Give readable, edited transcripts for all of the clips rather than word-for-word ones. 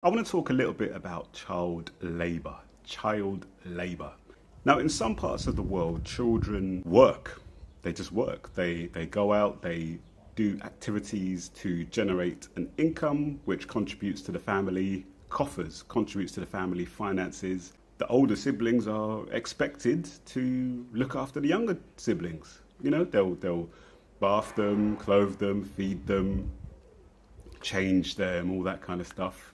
I want to talk a little bit about child labour. Child labour. Now, in some parts of the world, children work. They just work. They go out, they do activities to generate an income which contributes to the family coffers, contributes to the family finances. The older siblings are expected to look after the younger siblings. They'll bath them, clothe them, feed them, change them, all that kind of stuff.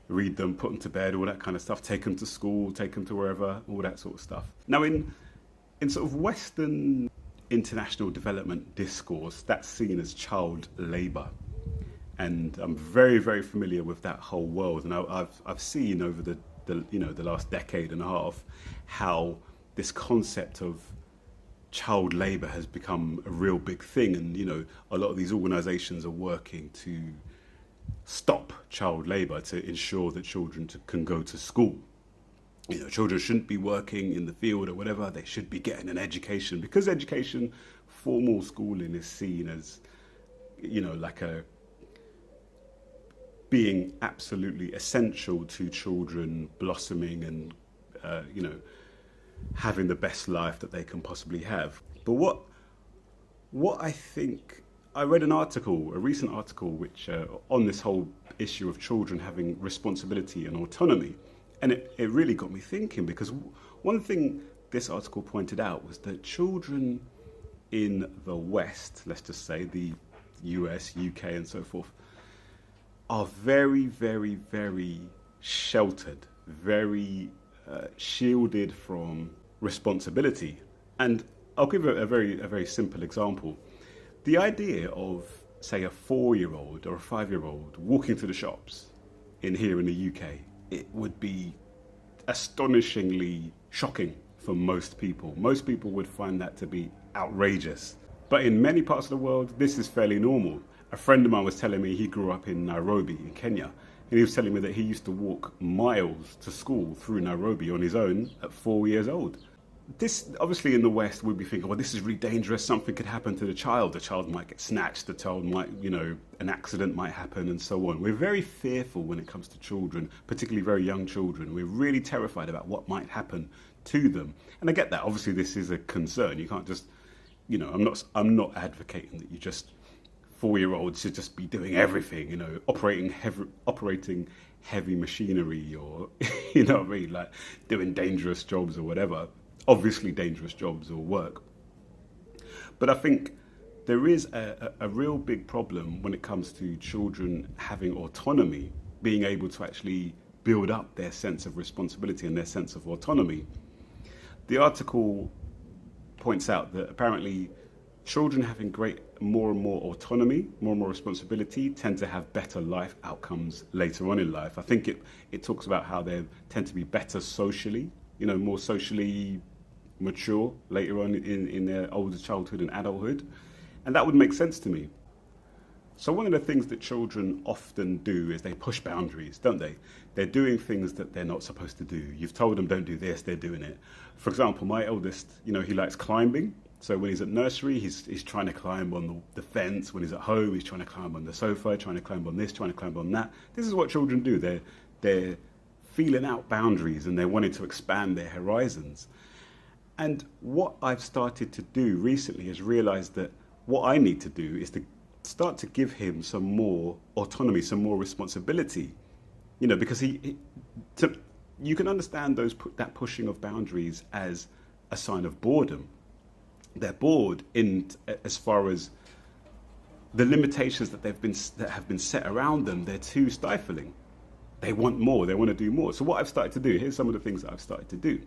Read them, put them to bed, all that kind of stuff. Take them to school, take them to wherever, all that sort of stuff. Now, in sort of Western international development discourse, that's seen as child labour, and I'm very, very familiar with that whole world. And I've seen over the last decade and a half how this concept of child labour has become a real big thing, and a lot of these organisations are working to stop child labour to ensure that children can go to school. Children shouldn't be working in the field or whatever. They should be getting an education, because education, formal schooling, is seen as, like being absolutely essential to children blossoming and, having the best life that they can possibly have. But what I think, I read a recent article, which on this whole issue of children having responsibility and autonomy. And it really got me thinking, because one thing this article pointed out was that children in the West, let's just say the US, UK and so forth, are very, very, very sheltered, very shielded from responsibility. And I'll give a very simple example. The idea of, say, a 4-year-old or a 5-year-old walking to the shops here in the UK, it would be astonishingly shocking for most people. Most people would find that to be outrageous. But in many parts of the world, this is fairly normal. A friend of mine was telling me he grew up in Nairobi in Kenya, and he was telling me that he used to walk miles to school through Nairobi on his own at 4 years old. This, obviously in the West, we'd be thinking, well, this is really dangerous. Something could happen to the child. The child might get snatched. The child might, an accident might happen and so on. We're very fearful when it comes to children, particularly very young children. We're really terrified about what might happen to them. And I get that. Obviously, this is a concern. You can't just, I'm not advocating that you just 4-year-olds should just be doing everything, operating heavy machinery or, like doing dangerous jobs or whatever. Obviously dangerous jobs or work. But I think there is a real big problem when it comes to children having autonomy, being able to actually build up their sense of responsibility and their sense of autonomy. The article points out that apparently children having more and more autonomy, more and more responsibility, tend to have better life outcomes later on in life. I think it talks about how they tend to be better socially, more socially mature later on in their older childhood and adulthood. And that would make sense to me. So one of the things that children often do is they push boundaries, don't they? They're doing things that they're not supposed to do. You've told them don't do this, they're doing it. For example, my eldest, he likes climbing. So when he's at nursery, he's trying to climb on the fence. When he's at home, he's trying to climb on the sofa, trying to climb on this, trying to climb on that. This is what children do. They're feeling out boundaries and they're wanting to expand their horizons. And what I've started to do recently is realize that what I need to do is to start to give him some more autonomy, some more responsibility, because you can understand that pushing of boundaries as a sign of boredom. They're bored as far as the limitations that have been set around them. They're too stifling. They want more. They want to do more. So what I've started to do, here's some of the things that I've started to do.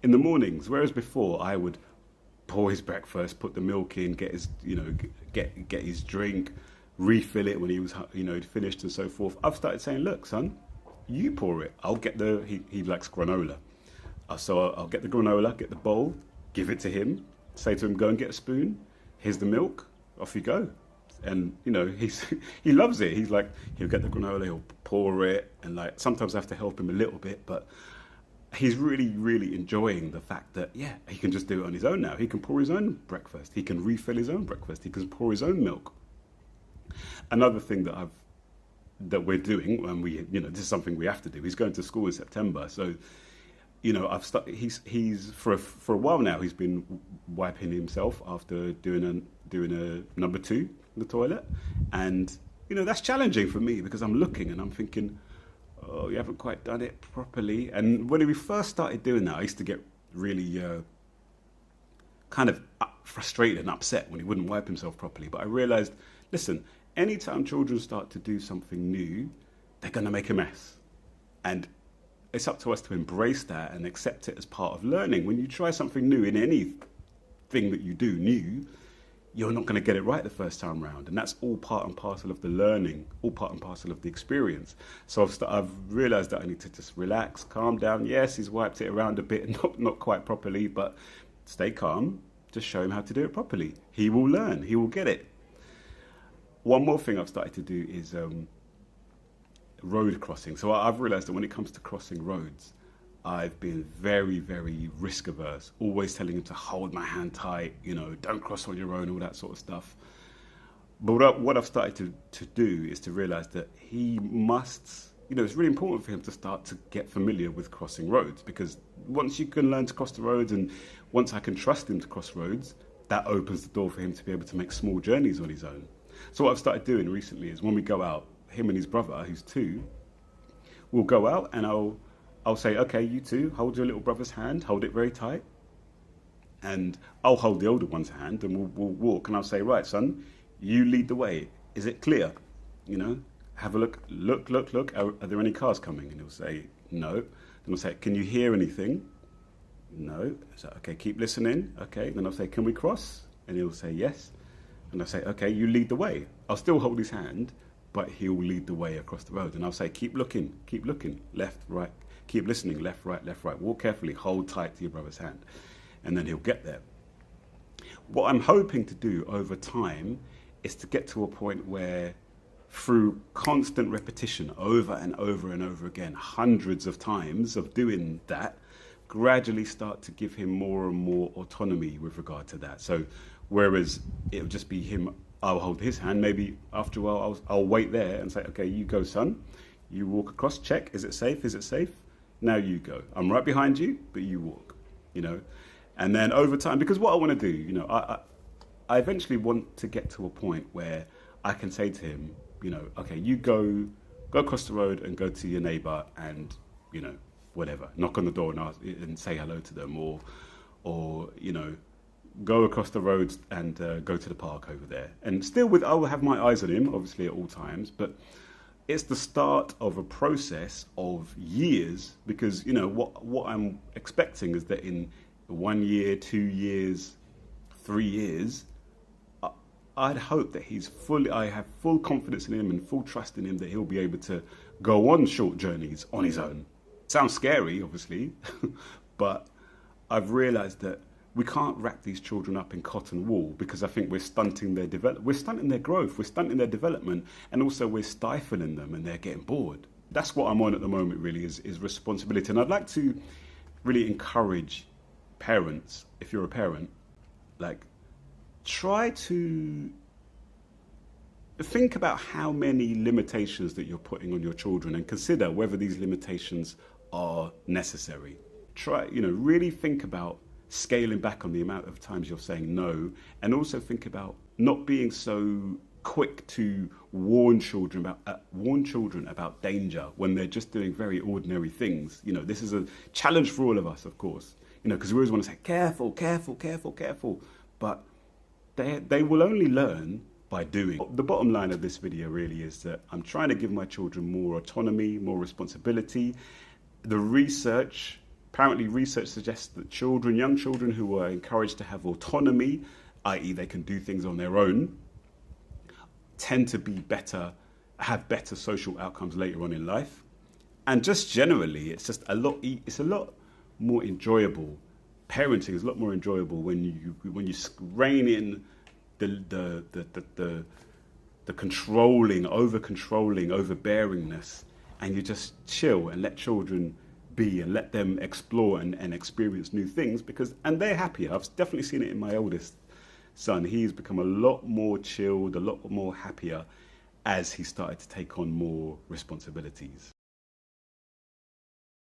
In the mornings, whereas before I would pour his breakfast, put the milk in, get his, get his drink, refill it when he was, finished and so forth. I've started saying, look, son, you pour it. I'll get he likes granola. So I'll get the granola, get the bowl, give it to him, say to him, go and get a spoon. Here's the milk. Off you go. And, he loves it. He's like, he'll get the granola, he'll pour it. And sometimes I have to help him a little bit, but he's really, really enjoying the fact that, he can just do it on his own now. He can pour his own breakfast. He can refill his own breakfast. He can pour his own milk. Another thing that I've that we're doing, and this is something we have to do. He's going to school in September, so he's for a while now. He's been wiping himself after doing a number two in the toilet, and that's challenging for me because I'm looking and I'm thinking, oh, you haven't quite done it properly. And when we first started doing that, I used to get really kind of frustrated and upset when he wouldn't wipe himself properly. But I realized, listen, anytime children start to do something new, they're going to make a mess. And it's up to us to embrace that and accept it as part of learning. When you try something new in anything that you do new, you're not going to get it right the first time round. And that's all part and parcel of the learning, all part and parcel of the experience. So I've realized that I need to just relax, calm down. Yes, he's wiped it around a bit, not quite properly, but stay calm. Just show him how to do it properly. He will learn. He will get it. One more thing I've started to do is road crossing. So I've realized that when it comes to crossing roads, I've been very, very risk averse, always telling him to hold my hand tight, don't cross on your own, all that sort of stuff. But what I've started to do is to realize that he must, it's really important for him to start to get familiar with crossing roads, because once you can learn to cross the roads and once I can trust him to cross roads, that opens the door for him to be able to make small journeys on his own. So what I've started doing recently is when we go out, him and his brother, who's 2, will go out and I'll say, okay, you two, hold your little brother's hand, hold it very tight. And I'll hold the older one's hand and we'll walk. And I'll say, right, son, you lead the way. Is it clear? Have a look. Look. Are there any cars coming? And he'll say, no. Then I'll say, can you hear anything? No. So, okay, keep listening. Okay. Then I'll say, can we cross? And he'll say, yes. And I'll say, okay, you lead the way. I'll still hold his hand, but he'll lead the way across the road. And I'll say, keep looking, left, right. Keep listening, left, right. Walk carefully, hold tight to your brother's hand. And then he'll get there. What I'm hoping to do over time is to get to a point where through constant repetition over and over and over again, hundreds of times of doing that, gradually start to give him more and more autonomy with regard to that. So whereas it'll just be him, I'll hold his hand, maybe after a while I'll wait there and say, okay, you go, son. You walk across, check, is it safe? Now you go. I'm right behind you, but you walk, And then over time, because what I want to do, I eventually want to get to a point where I can say to him, okay, you go across the road and go to your neighbor and, whatever, knock on the door and say hello to them, or go across the road and go to the park over there. And still I will have my eyes on him, obviously at all times, but it's the start of a process of years, because what I'm expecting is that in 1 year, 2 years, 3 years, I'd hope that I have full confidence in him and full trust in him that he'll be able to go on short journeys on his own. Sounds scary, obviously, but I've realized that we can't wrap these children up in cotton wool, because I think we're stunting their we're stunting their growth, we're stunting their development, and also we're stifling them and they're getting bored. That's what I'm on at the moment, really, is responsibility. And I'd like to really encourage parents, if you're a parent, try to think about how many limitations that you're putting on your children and consider whether these limitations are necessary. Really think about scaling back on the amount of times you're saying no, and also think about not being so quick to warn children about danger when they're just doing very ordinary things. This is a challenge for all of us, of course, because we always want to say careful, but they will only learn by doing. The bottom line of this video really is that I'm trying to give my children more autonomy, more responsibility. Apparently research suggests that young children who are encouraged to have autonomy, i.e. they can do things on their own, tend to have better social outcomes later on in life. And just generally, it's a lot more enjoyable. Parenting is a lot more enjoyable when you rein in the controlling, overbearingness, and you just chill and let children be and let them explore and experience new things, and they're happier. I've definitely seen it in my oldest son. He's become a lot more chilled, a lot more happier, as he started to take on more responsibilities.